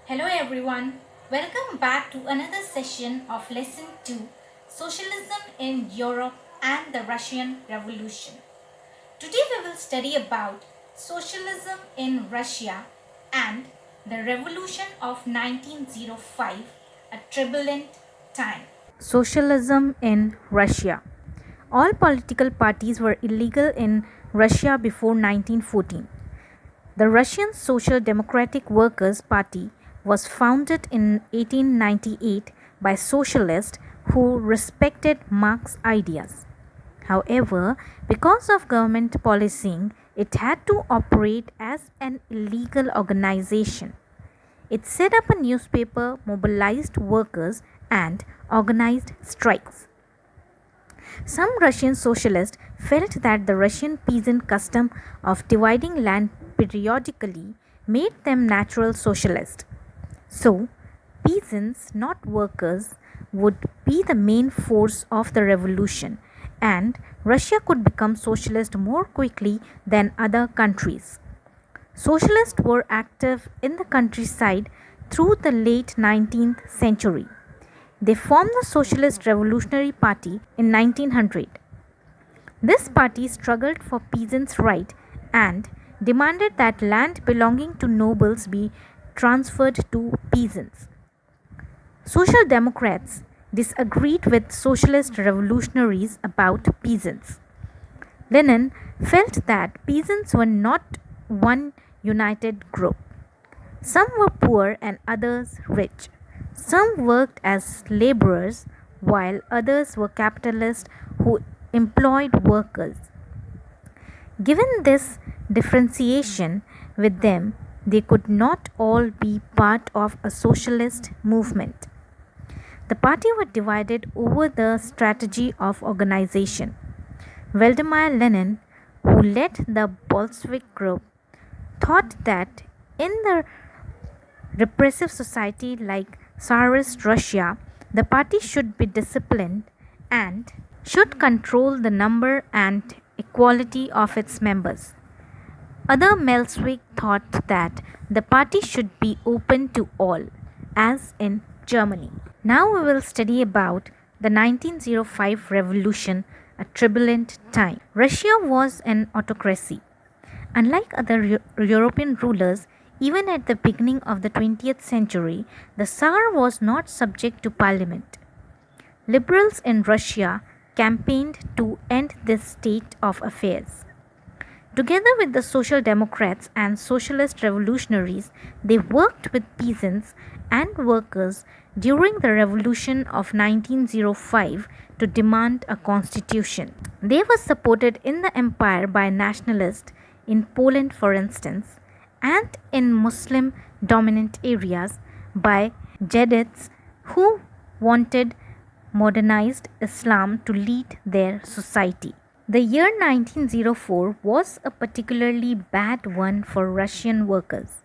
Hello everyone, welcome back to another session of Lesson 2 Socialism in Europe and the Russian Revolution. Today we will study about socialism in Russia and the revolution of 1905, a turbulent time. Socialism in Russia. All political parties were illegal in Russia before 1914. The Russian Social Democratic Workers' Party was founded in 1898 by socialists who respected Marx's ideas. However, because of government policing, it had to operate as an illegal organization. It set up a newspaper, mobilized workers, and organized strikes. Some Russian socialists felt that the Russian peasant custom of dividing land periodically made them natural socialists. So, peasants, not workers, would be the main force of the revolution, and Russia could become socialist more quickly than other countries. Socialists were active in the countryside through the late 19th century. They formed the Socialist Revolutionary Party in 1900. This party struggled for peasants' rights and demanded that land belonging to nobles be transferred to peasants. Social Democrats disagreed with socialist revolutionaries about peasants. Lenin felt that peasants were not one united group. Some were poor and others rich. Some worked as laborers while others were capitalists who employed workers. Given this differentiation with them, they could not all be part of a socialist movement. The party was divided over the strategy of organization. Vladimir Lenin, who led the Bolshevik group, thought that in the repressive society like Tsarist Russia, the party should be disciplined and should control the number and equality of its members. Other Melswick thought that the party should be open to all, as in Germany. Now we will study about the 1905 revolution, a turbulent time. Russia was an autocracy. Unlike other European rulers, even at the beginning of the 20th century, the Tsar was not subject to parliament. Liberals in Russia campaigned to end this state of affairs. Together with the Social Democrats and Socialist revolutionaries, they worked with peasants and workers during the revolution of 1905 to demand a constitution. They were supported in the empire by nationalists in Poland, for instance, and in Muslim dominant areas by Jadids who wanted modernized Islam to lead their society. The year 1904 was a particularly bad one for Russian workers.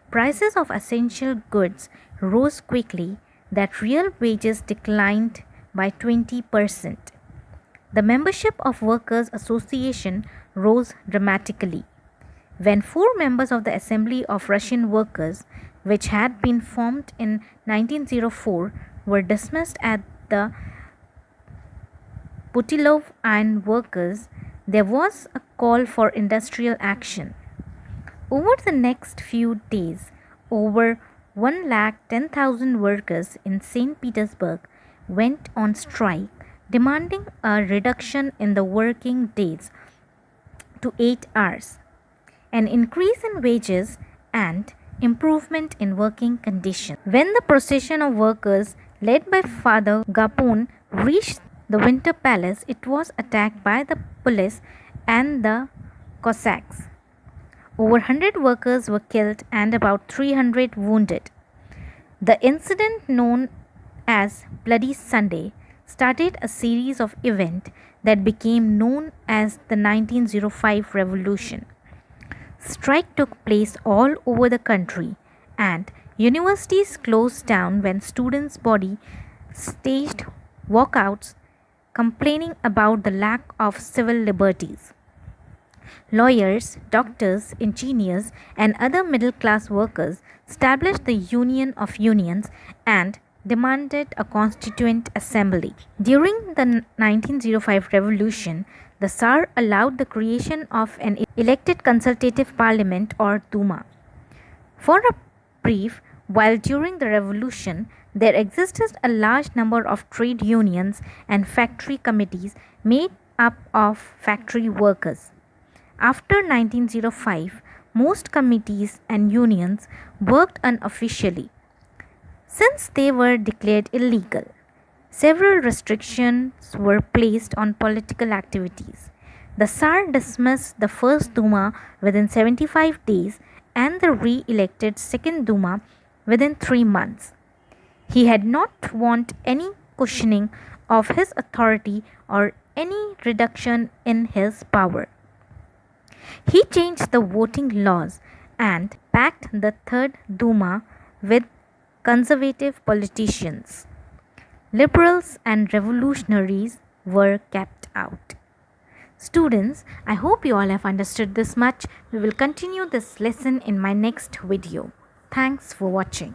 Prices of essential goods rose quickly, that real wages declined by 20%. The membership of Workers' Association rose dramatically. When four members of the Assembly of Russian Workers, which had been formed in 1904, were dismissed at the Putilov Iron Workers, there was a call for industrial action. Over the next few days, over 110,000 workers in St. Petersburg went on strike, demanding a reduction in the working days to 8 hours, an increase in wages, and improvement in working conditions. When the procession of workers led by Father Gapon reached the Winter Palace, it was attacked by the police and the Cossacks. Over 100 workers were killed and about 300 wounded. The incident, known as Bloody Sunday, started a series of events that became known as the 1905 Revolution. Strike took place all over the country, and universities closed down when students' body staged walkouts complaining about the lack of civil liberties. Lawyers, doctors, engineers, and other middle class workers established the Union of Unions and demanded a constituent assembly. During the 1905 revolution, the Tsar allowed the creation of an elected consultative parliament or Duma. For a brief while during the revolution, there existed a large number of trade unions and factory committees made up of factory workers. After 1905, most committees and unions worked unofficially since they were declared illegal. Several restrictions were placed on political activities. The Tsar dismissed the first Duma within 75 days and the re elected second Duma within 3 months. He had not want any cushioning of his authority or any reduction in his power. He changed the voting laws and packed the Third Duma with conservative politicians. Liberals and revolutionaries were kept out. Students, I hope you all have understood this much. We will continue this lesson in my next video. Thanks for watching.